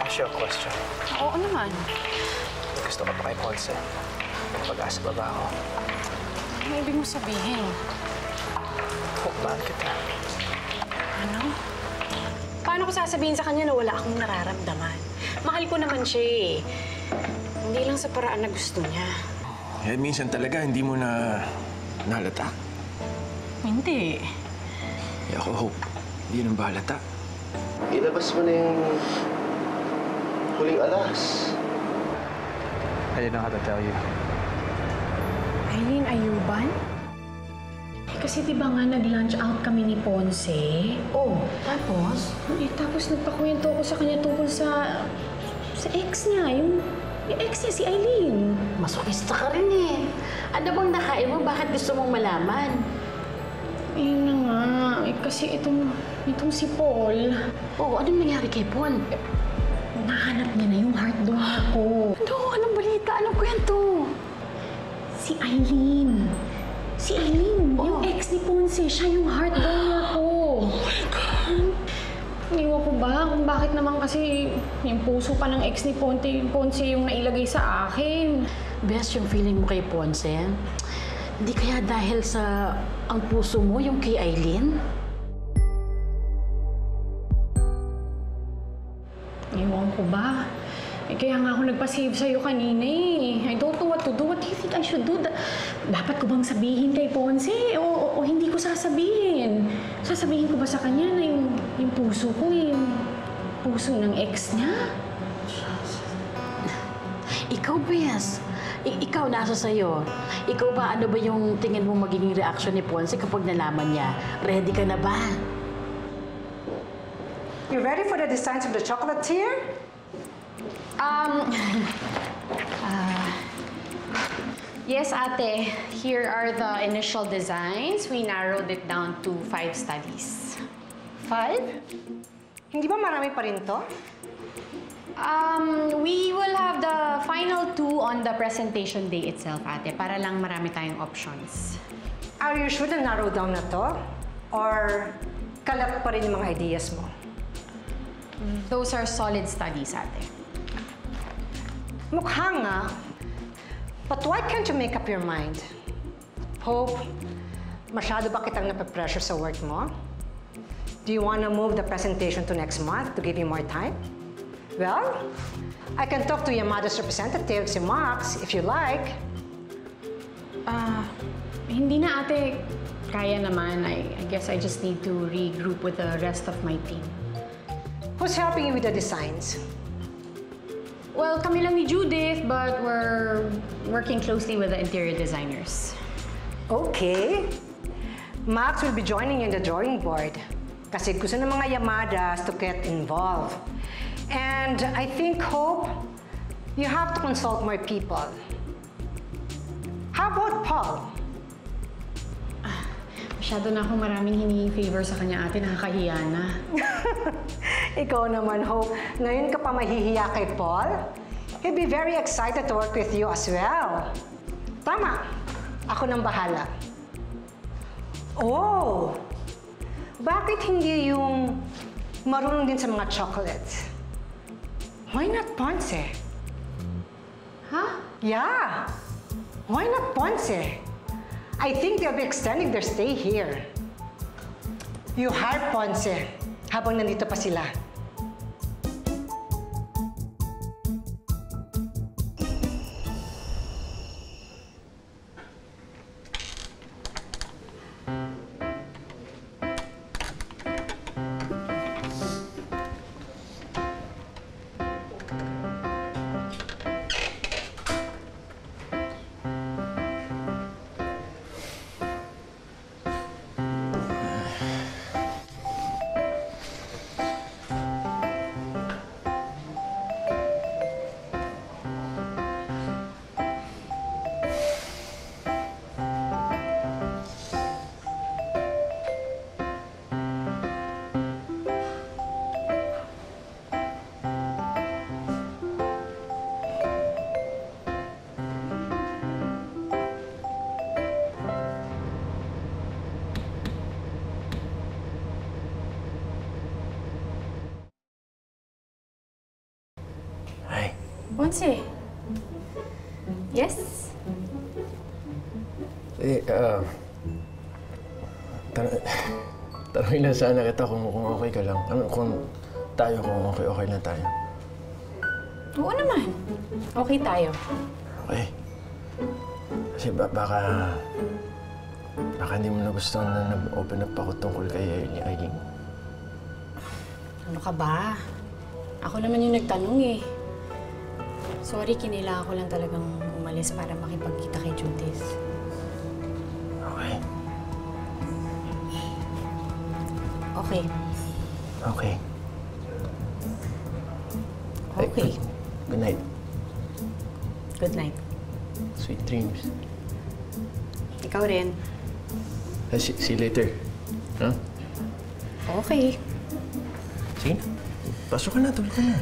ask you a question? Oo naman. Gusto ka pa kay Ponce? Pag-asa ba ako? Ano ibig mo sabihin? Mahal kita. Ano? Paano ko sasabihin sa kanya na wala akong nararamdaman? Mahal ko naman siya eh. Hindi lang sa paraan na gusto niya. Eh, minsan talaga hindi mo na nalata. Hindi. Eh, ako, Hope, hindi nang bahalata. Ilabas mo na yung huling alas. I didn't know how to tell you. Aileen Ayuban? Eh, kasi di ba nga nag-lunch out kami ni Ponce? Oh, tapos? Tapos nagpakwento ako sa kanya tungkol sa ex niya, yung ex niya, si Aileen. Masokista ka rin eh. Ano bang nakain mo? Bakit gusto mong malaman? Ayun na nga. Eh, kasi itong si Paul. Oo, anong nangyari kay Paul? Nahanap niya na yung heart donor ko. Ano? Anong balita? Anong kwento? Si Aileen. Si Aileen, yung ex ni Ponce. Siya yung heart donor ko. Oh my God! Iwan ko ba kung bakit naman kasi yung puso pa ng ex ni Ponce yung nailagay sa akin. Best yung feeling mo kay Ponce. Hindi kaya dahil sa ang puso mo yung kay Aileen? Iwan ko ba? Eh, kaya nga ako nagpa-save sa'yo kanina eh. I don't know what to do. What do you think I should do? Dapat ko bang sabihin kay Ponce? O hindi ko sasabihin? Sasabihin ko ba sa kanya na yung puso ko, yung puso ng ex niya? Ikaw, Bes. Ikaw, nasa sa'yo. Ikaw ba, ano ba yung tingin mo magiging reaction ni Ponce kapag nalaman niya? Ready ka na ba? You ready for the designs of the chocolatier? Yes, ate. Here are the initial designs. We narrowed it down to 5 studies. 5? Hindi ba marami pa rin to? We will have the final 2 on the presentation day itself, ate, para lang marami tayong options. Are you sure na narrow down na to? Or kalat pa rin yung mga ideas mo? Those are solid studies, ate. Mukha nga. But why can't you make up your mind? Hope, masyado ba kitang nape-pressure sa work mo? Do you want to move the presentation to next month to give you more time? Well, I can talk to Yamada's representative, si Max, if you like. Hindi na, ate. Kaya naman. I guess I just need to regroup with the rest of my team. Who's helping you with the designs? Well, kami lang ni Judith, but we're working closely with the interior designers. Okay. Max will be joining you in the drawing board kasi gusto ng mga Yamadas to get involved. And I think, Hope, you have to consult more people. How about Paul? Masyado na akong maraming hinihingi favor sa kanya, ate. Nakakahiya na. Ikaw naman, Hope. Ngayon ka pa mahihiya kay Paul? He'll be very excited to work with you as well. Tama. Ako nang bahala. Oh! Bakit hindi yung marunong din sa mga chocolates? Why not Ponce? Huh? Yeah. Why not Ponce? I think they'll be extending their stay here. You hire Ponce habang nandito pa sila. Ponce? Yes? Tanungin lang sana kita kung okay ka lang. Ano, kung okay lang tayo. Oo naman. Okay tayo. Okay. Kasi baka hindi mo na gusto na nag-open up ako tungkol kay Eileen. Ano ka ba? Ako naman yung nagtanong eh. Sorry, kinailangan ko lang talagang umalis para makipagkita kay Judith. Okay. Okay. Okay. Okay. Good night. Good night. Sweet dreams. Ikaw rin. See you later. Huh? Okay. Sige. Pasok ka na, tulog ka na.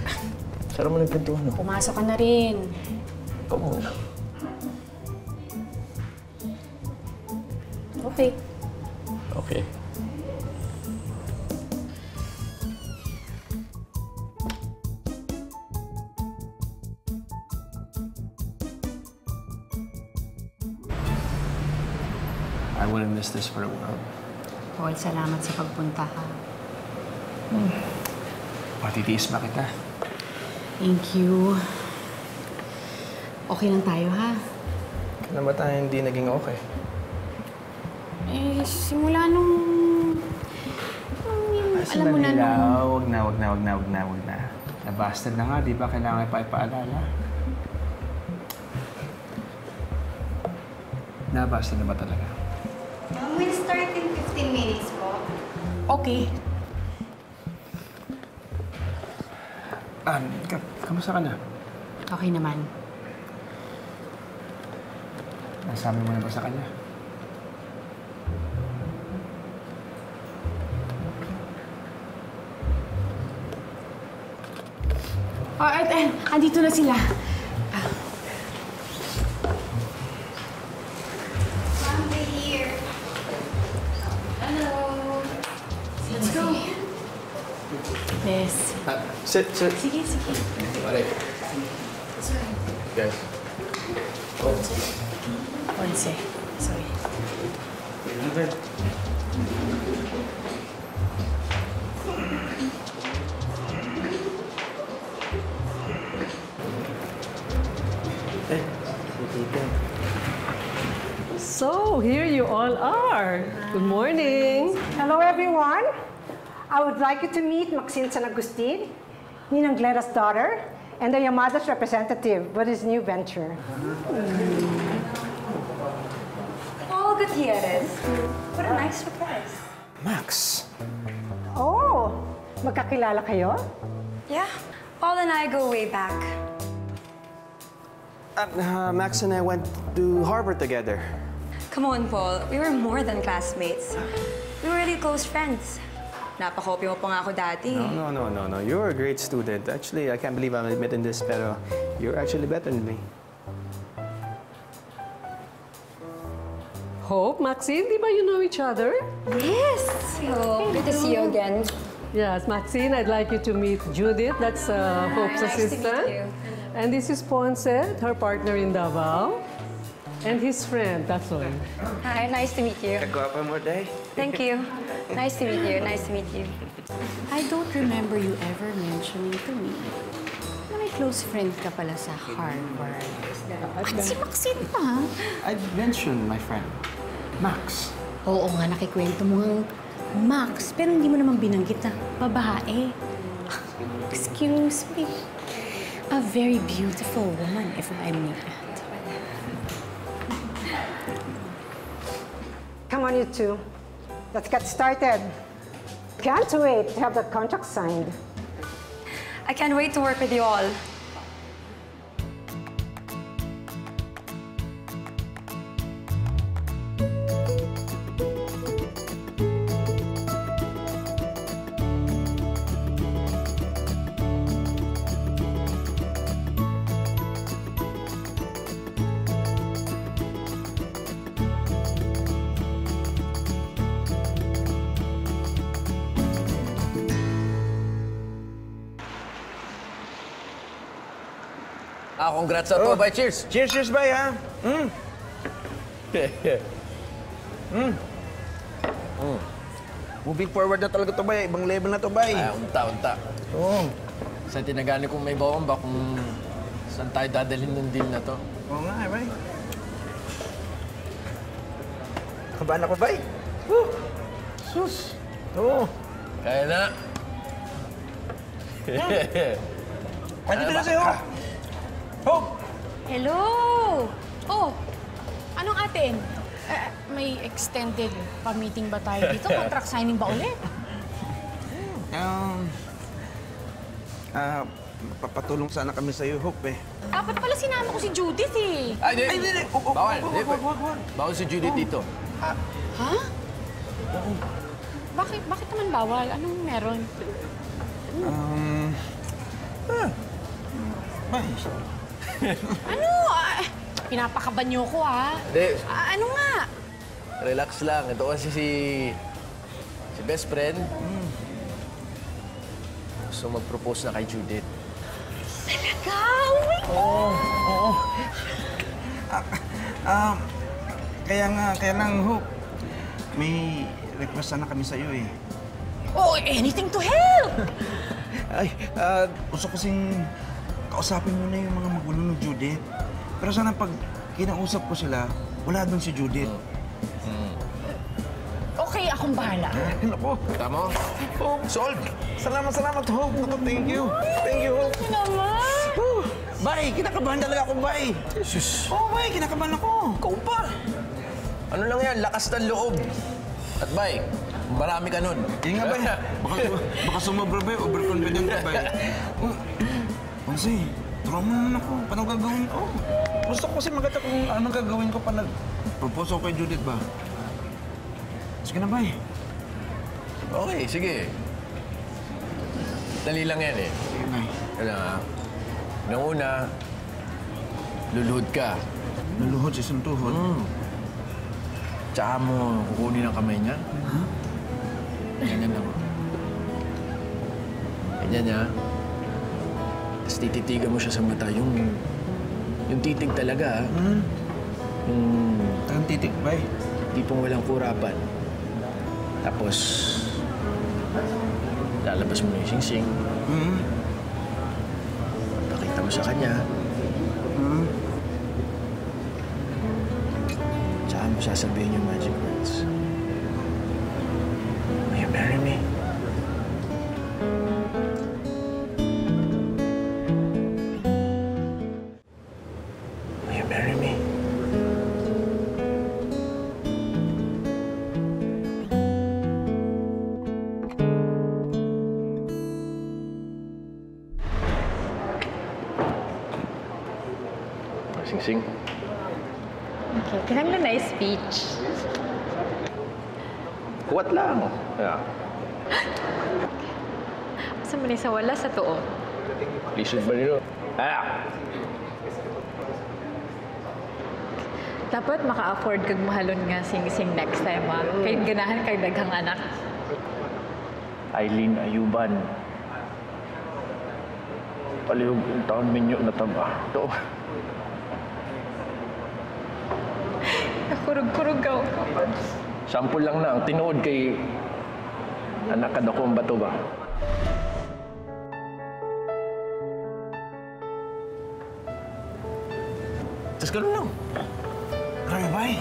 Sara mo na yung pintuan, no? Pumasok ka na rin. Ikaw muna. Okay. Okay. I wouldn't miss this for a world. Paul, salamat sa pagpunta ha. Matitiis ba kita? Thank you. Okay lang tayo ha? Kailan ba tayo hindi naging okay? Eh, simula nung alam mo na nung... Wag na. Nabastard na nga, di ba? Kailangan pa ipaalala. Nabastard na ba talaga? We'll start in 15 minutes po. Okay. Kamusta ka na? Okay naman. Nasabi mo na ba sa kanya? Oh, andito na sila. Ma'am, they're here. Hello. Let's go. Yes. Sit. Sige. Alright. Guys. Ponce. Sorry. So, here you all are. Good morning. Hello, everyone. I would like you to meet Maxine San Agustin, Ninang Glera's daughter, and the Yamada's representative with his new venture. Paul Gutierrez. What a nice surprise. Max. Oh, magkakilala kayo? Yeah, Paul and I go way back. Max and I went to Harvard together. Come on, Paul. We were more than classmates. We were really close friends. Napakopya mo pa nga ako dati. No. You're a great student. Actually, I can't believe I'm admitting this, pero you're actually better than me. Hope, Maxine, di ba you know each other? Yes! Hello. Good to see you again. Yes, Maxine, I'd like you to meet Judith. That's Hope's Nice to meet assistant. you. And this is Ponce, her partner in Davao. And his friend, that's all. Hi, nice to meet you. Kagwapa mo, day. Thank you. Nice to meet you. Nice to meet you. I don't remember you ever mentioning to me na may close friend ka pala sa Harvard. At si Maxine pa. I mentioned my friend, Max. Oo nga, nakikwento mo ng Max, pero hindi mo naman binanggit na babae. Excuse me. A very beautiful woman, if I may add. Come on, you two. Let's get started. Can't wait to have that contract signed. I can't wait to work with you all. Congrats sa to, bay. Cheers! Cheers, cheers, bay, ha? Moving forward na talaga to, bay. Ibang level na to, bay. Unta. Oo. Sa tinagani kong may bomba kung saan tayo dadalhin ng deal na to. Oo nga, bay. Kabahan ako, bay. Woo! Sus! Oo. Kaya na. Andito na sa'yo. Hope! Hello! Oh, anong atin? May extended pa-meeting ba tayo dito? Contract signing ba ulit? Papatulong sana kami sa'yo, Hope, eh. Dapat pala sinama ko si Judith eh. Ay, di. Hindi. Bawal. Wag. Bawal si Judith dito. Ha? Bakit naman bawal? Anong meron? Bay. Ano? Pinapakaban niyo ko ah. Hindi. Ano nga? Relax lang. Ito kasi si best friend. Gusto mag-propose na kay Judith. Talaga? Oo. Kaya lang, Hope. May request sana kami sa'yo, eh. Oh, anything to help! Ay, gusto kasing kausapin mo na yung mga magulang ng Judith. Pero sana pag kinausap ko sila, wala doon si Judith. Okay, akong bahala. Naku. Kita mo? Solve! Salamat, Hope. Naku, thank you. Thank you, Hope. Naman! Bay, kinakabahan talaga ako, Bay. Jesus. Oo, Bay, kinakabahan ako. Ikaw pa. Ano lang yan? Lakas ng loob. At bay, marami ka nun. Hindi nga, Bay. Baka sumobra, Bay. Overconfident ka, Bay. Kasi, turuan mo naman ako. Paano gagawin ko? Gusto ko kasi maganda kung anong gagawin ko pa nag-propose ako kay Judith ba? Sige na, Bay. Okay, sige. Dali lang yan eh. Sige, Bay. Kaya nang una, luluhod ka. Luluhod sa isang tuhod. Tsaka mo kukunin ang kamay niya. Ganyan lang. Ganyan niya. Tapos tititigan mo siya sa mata. Yung titig talaga, Ang titik, Bay. tipong walang kurapan. Tapos, lalabas mo na yung sing-sing. Pakita mo sa kanya. Tsaka mo sasabihin yung magic words. Will you marry me? Will you marry me? Sing-sing. Okay, can I have a nice speech? Kuwat lang. Yeah. Asa mo sa wala sa tuo? Lisod ba nilo? Dapat maka-afford kag mahalon nga sing-sing next time ah. Kay ganahan kay daghang anak. Eileen Ayuban. Palihog yung taon minyo na taba. Ito. Kurug-kurug ka. Sample lang na ang tinuod kay anak ka dakong bato ba? Tapos ganun lang. Grabe, Bay.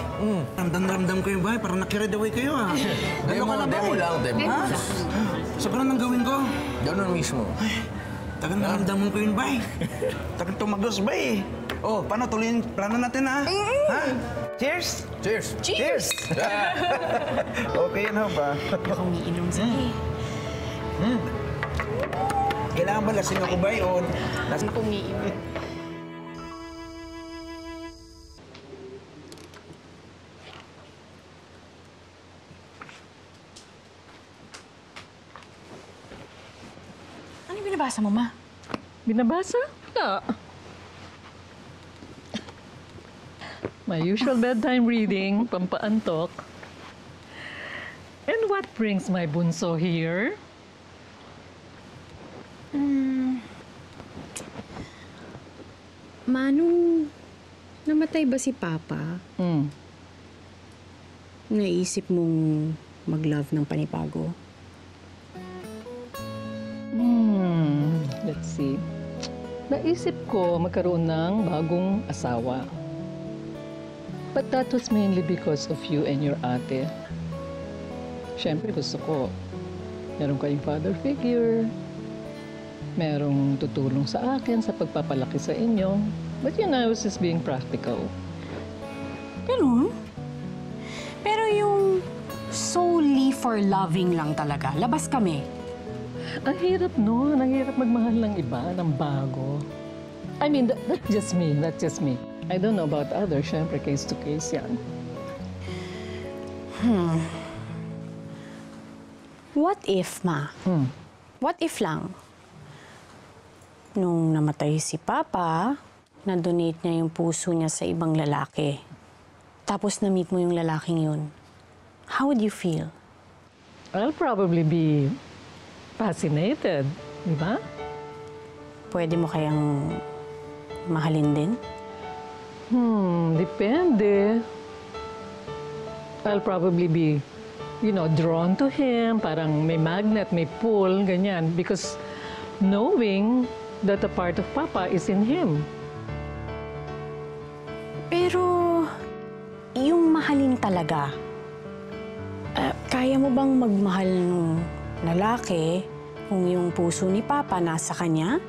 Ramdam ko yung Bay. Parang na-carried away kayo, ha? Demo lang. Ha? Sobrang nang gawin ko. Ganun mismo. Tagang naramdaman ko yun, Bay. Tagang tumagos, Bay. Oh, paano tuloyin? Plano natin, ha? Ha? Cheers! Cheers! Cheers! Okay yan, ha, ba? Baka umiinom siya eh. Kailangan ba lasing ako, Bay? O Baka umiinom. Ano yung binabasa mo, Ma? Binabasa? Wala. My usual bedtime reading, pampaantok. And what brings my bunso here? Manong, namatay ba si Papa? Naisip mong mag-love ng panibago? Let's see. Naisip ko magkaroon ng bagong asawa. But that was mainly because of you and your ate. Siyempre gusto ko, meron kayong father figure, merong tutulong sa akin sa pagpapalaki sa inyo. But you know, I was just being practical. Ganun? Pero yung solely for loving lang talaga, labas kami. Ang hirap nun. Ang hirap magmahal ng iba, ng bago. I mean, that's just me. That's just me. I don't know about others. Siyempre, case to case yan. What if, Ma? What if lang? Nung namatay si Papa, na-donate niya yung puso niya sa ibang lalaki. Tapos na-meet mo yung lalaking yun. How would you feel? I'll probably be fascinated, di ba? Pwede mo kayang mahalin din? Depende. I'll probably be, drawn to him. Parang may magnet, may pull, ganyan. Because knowing that a part of Papa is in him. Pero, yung mahalin talaga, kaya mo bang magmahal ng lalaki kung yung puso ni Papa nasa kanya?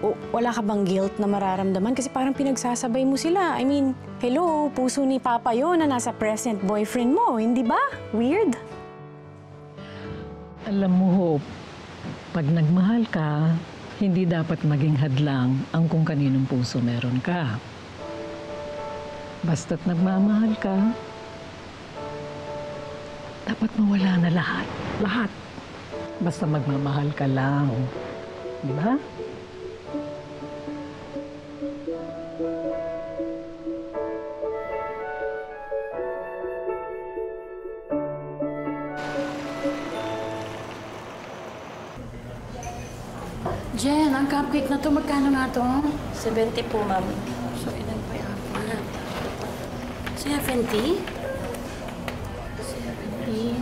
O wala ka bang guilt na mararamdaman? Kasi parang pinagsasabay mo sila. I mean, hello, puso ni Papa yon na nasa present boyfriend mo, hindi ba? Weird? Alam mo, Hope, pag nagmahal ka, hindi dapat maging hadlang ang kung kaninong puso meron ka. Basta't nagmamahal ka, dapat mawala na lahat. Lahat. Basta magmamahal ka lang. Di ba? Jen, ang cupcake na to, magkano nga to? 70 po, ma'am. So, ilan pa yan? 70? 70?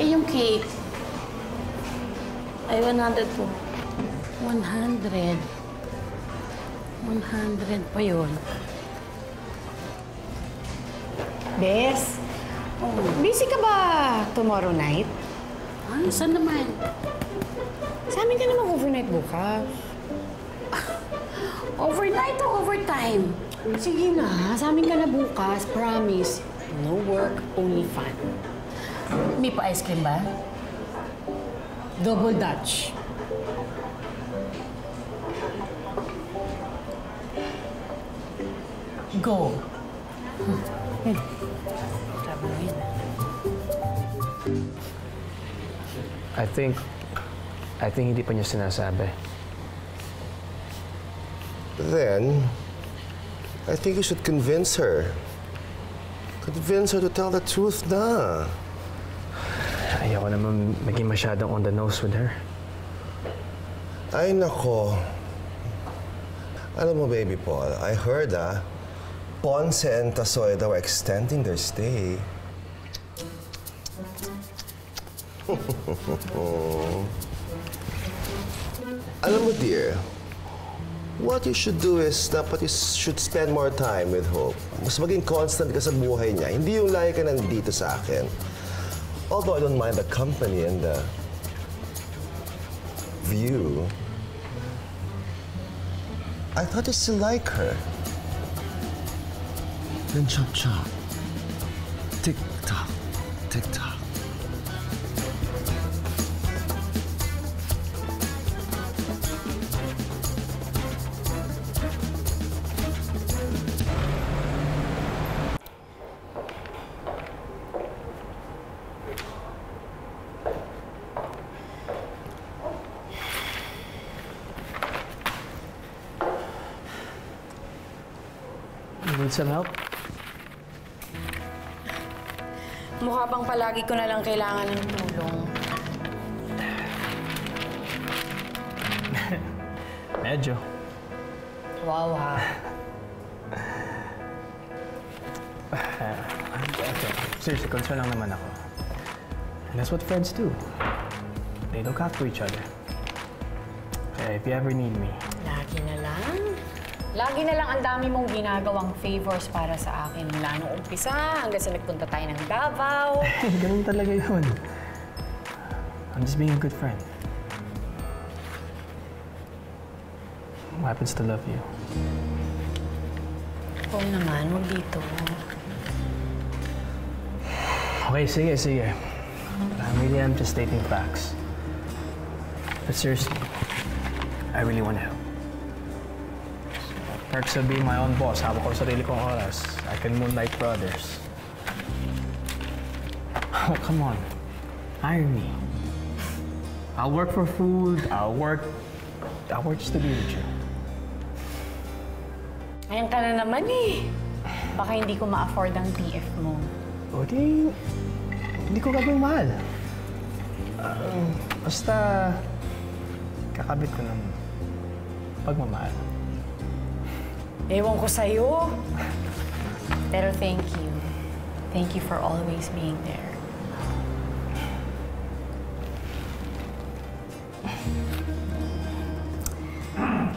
Eh, yung cake? Ay, 100 po. 100? 100 pa yun. Bes, busy ka ba tomorrow night? Ay, saan naman? Sa amin ka namang overnight bukas. Overnight o overtime? Sige na, sa amin ka na bukas, promise. No work, only fun. May pa-ice cream ba? Double Dutch. Go. I think hindi pa niya sinasabi. Then, I think you should convince her. Convince her to tell the truth na. Ayoko naman maging masyadong on the nose with her. Ay, nako. Alam mo, baby Paul, I heard, Ponce and Tasoy daw are extending their stay. Alam mo, dear, what you should do is dapat you should spend more time with Hope. Mas maging constant ka sa buhay niya. Hindi yung lagi ka nandito sa akin. Although I don't mind the company and the view, I thought you still like her. Then chop-chop. Tick-tock. Tick-tock. You need some help? Mukha bang palagi ko na lang kailangan ng tulong. Medyo. Wow, ha? Seriously, concern lang naman ako. And that's what friends do. They look out for each other. Kaya if you ever need me, Lagi na lang. Lagi na lang ang dami mong ginagawang favors para sa akin. Mula nung umpisa hanggang sa nagpunta tayo ng Davao. ganun talaga yun. I'm just being a good friend. Who happens to love you? Oo naman, huwag dito. Okay, sige. I'm just stating facts. But seriously, I really want to help. Perks of being my own boss, hawak ko sa sarili kong oras. I can moonlight for others. Oh, come on. Hire me. I'll work for food. I'll work just to be with you. Ayan ka na naman eh. Baka hindi ko ma-afford ang TF mo. O di, hindi ko gagawin mahal. Basta, kakabit ko ng pagmamahal. Ewan ko sa'yo. Pero thank you. Thank you for always being there.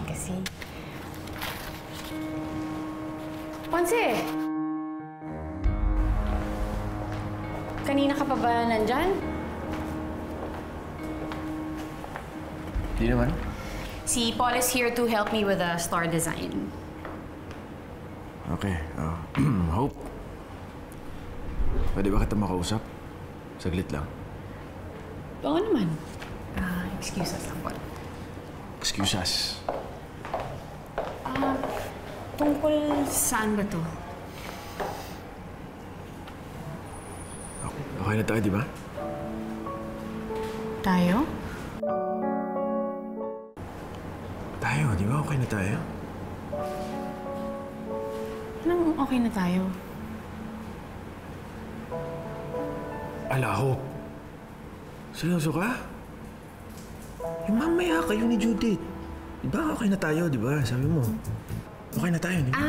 Kasi... Ponce! Kanina ka pa ba nandyan? Di naman. Si Paul is here to help me with the store design. Okay. Hope. Pwede ba kita makausap? Saglit lang. Oo naman. Excuses lang po. Excuses. Tungkol saan ba to? Okay na tayo, di ba? Tayo? Tayo, di ba? Okay na tayo? Anong okay na tayo? Ala, Hope. Seryoso ka? Mamaya kayo ni Judith. Di ba okay na tayo, di ba? Sabi mo. Okay na tayo, di ba?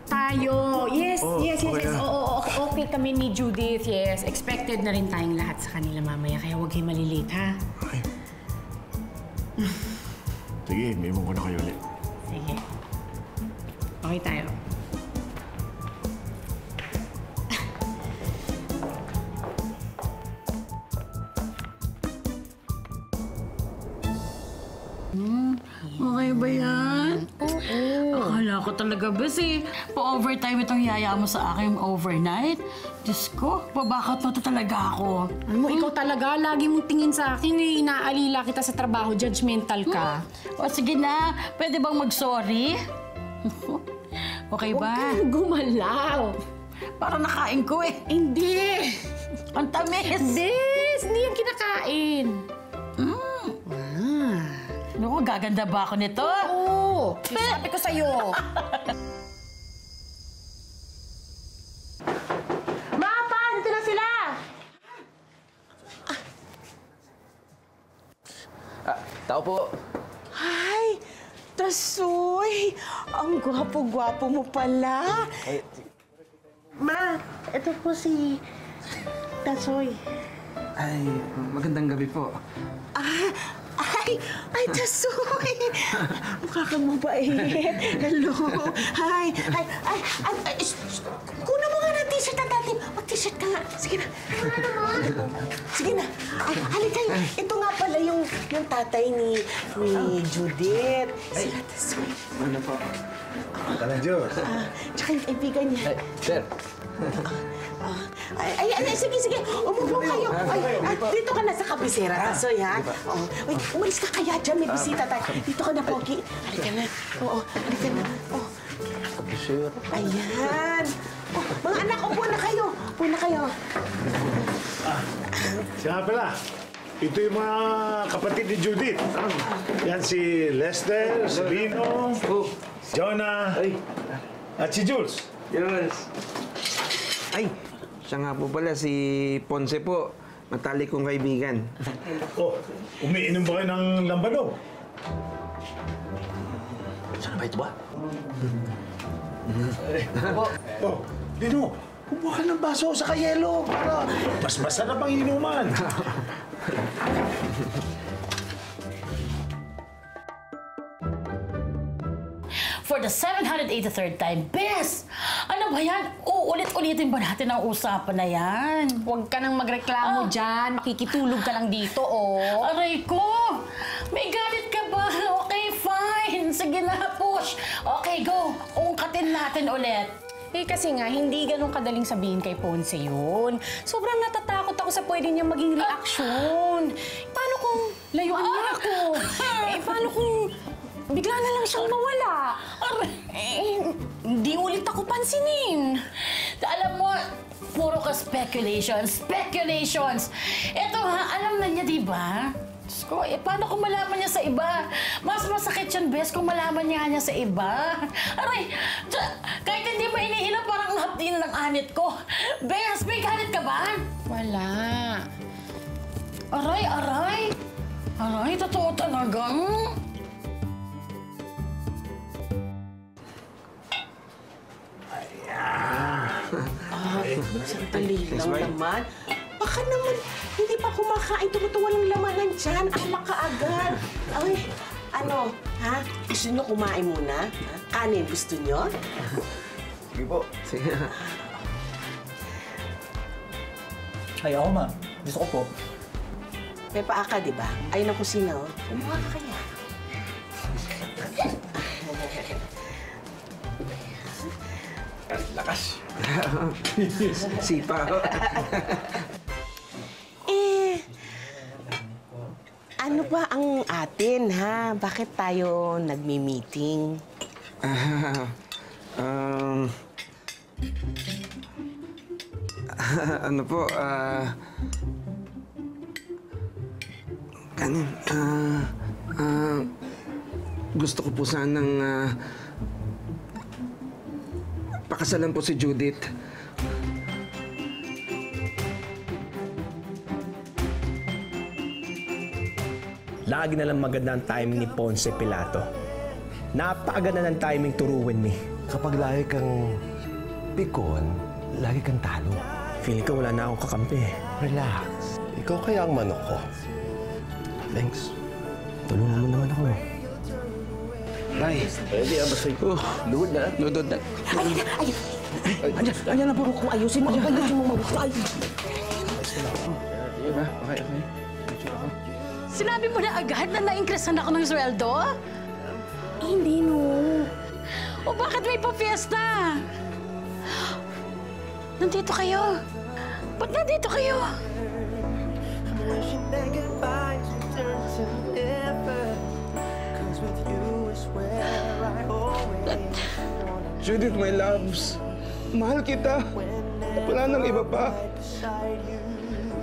Tayo. Yes. Okay na. Oo, okay kami ni Judith, yes. Expected na rin tayong lahat sa kanila mamaya, kaya huwag kayo malilate, ha? Okay. Sige, may mo ko na kayo ulit. Sige. Okay tayo. Okay ba yan? Oo. Akala ko talaga ba pa-overtime itong yaya mo sa akin overnight? Diyos ko, babakot na to talaga ako. Ano mo, ikaw talaga, lagi mong tingin sa akin eh. Inaalila kita sa trabaho, judgmental ka. O sige na, pwede bang mag-sorry? Okay ba? Huwag kang gumalaw. Para nakain ko eh. Hindi. Ang tamis. Hindi yan kinakain. Naku, gaganda ba ako nito? Oo. Sabi ko sa'yo. Mapa, dito na sila! Tao po. Ay, Tasoy! Ang gwapo-gwapo mo pala. Ma, ito po si Tasoy. Ay, magandang gabi po. Ay, Tasoy! Mukha kang mabait. Hello. Hi. Kunan mo nga ng t-shirt ang dati. Mag-t-shirt ka nga. Sige na. Sige na. Ay, halika kayo. Ito nga pala yung tatay ni Judith. Sila Tasoy. Ano po? Kalanjos. Tsaka yung kaibigan niya. Sir. Ay, sige. Umupo kayo. Ay, dito ka na sa kabisera, Tasoy, ha? Uy, umalis ka kaya dyan. May bisita tayo. Dito ka na, Pogi. Halika na. Oo, halika na. Kabisera. Ayan. Mga anak, upo na kayo. Upo na kayo. Siya pala, ito yung mga kapatid ni Judith. Yan si Lester, si Bino, Jonah, at si Jules. Yes. Ay, siya nga po pala si Ponce po. Matalik kong kaibigan. Oh, umiinom ba kayo ng lambado? Saan ba ito ba? Oh, Dino, kumuha ka ng baso sa kayelo para mas masarap ang inuman. For the 783rd time, Bes! Ano ba yan? Uulit-ulitin ba natin ang usapan na yan? Huwag ka nang magreklamo dyan. Makikitulog ka lang dito, oh. Aray ko! May galit ka ba? Okay, fine. Sige na, push. Okay, go. Ungkatin natin ulit. Eh kasi nga, hindi ganun kadaling sabihin kay Ponce yun. Sobrang natatakot ako sa pwede niyang maging reaksyon. Paano kung layuan niya ako? Paano kung bigla na lang siyang mawala? Hindi ulit ako pansinin. Alam mo, puro ka speculations. Speculations! Ito ha, alam na niya, di ba? Diyos ko, paano kung malaman niya sa iba? Mas masakit yan, Bes, kung malaman niya sa iba. Aray, kahit hindi mo inihila, parang hapdi na ng anit ko. Bes, may galit ka ba? Wala. Aray, aray. Aray, totoo talaga. Sandali lang naman. Baka naman, hindi pa kumakain, tumutuwa ng lamanan dyan. Alak ka agad. Ay, ano, ha? Gusto nyo kumain muna? Ha? Kanin, gusto nyo? Sige po. Sige. Ay, ako, ma. Gusto ko po. May paa ka, di ba? Ayun ang kusina, oh. Kumuha ka kaya. Lakas. Sipa. Ano ba ang atin, ha? Bakit tayo nagmi-meeting? Ano po, kanin, gusto ko po sanang, pakasalan po si Judith. Lagi na lang maganda ang timing ni Ponce Pilato. Napakaganda ng timing turuin ni. Kapag lagi kang pikon, lagi kang talo. Feeling ko wala na akong kakampi. Relax. Ikaw kaya ang manok ko. Thanks. Tulungan mo naman ako. Tay. Pwede basta ito. Luhod na. Luhod na. Ayan na, puro kong ayusin mo. Ayusin mo, mabukay. Diba? Okay. Sinabi mo na agad na na-increasean ako ng sweldo? Hindi, no. O bakit may pa-fiesta? Nandito kayo. Ba't nandito kayo? Judith, my loves. Mahal kita. Wala nang iba pa.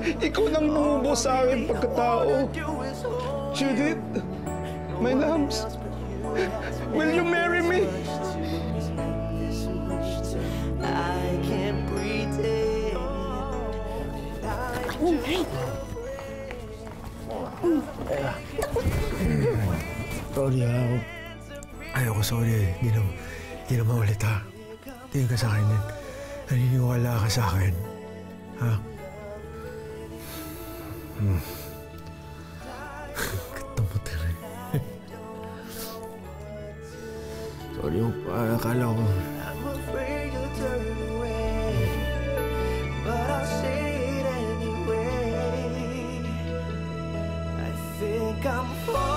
Ikaw nang bumubo sa akin pagkatao. Judith, my loves. Will you marry me? Sorry, ha. Ayoko, sorry. Hindi na maulit, ha. Tingin ka sa akin din. Naniniwala ka sa akin. Ha? Ganda mo tayo. Sorry, akala ko. But I'll say it anyway. I think I'm falling.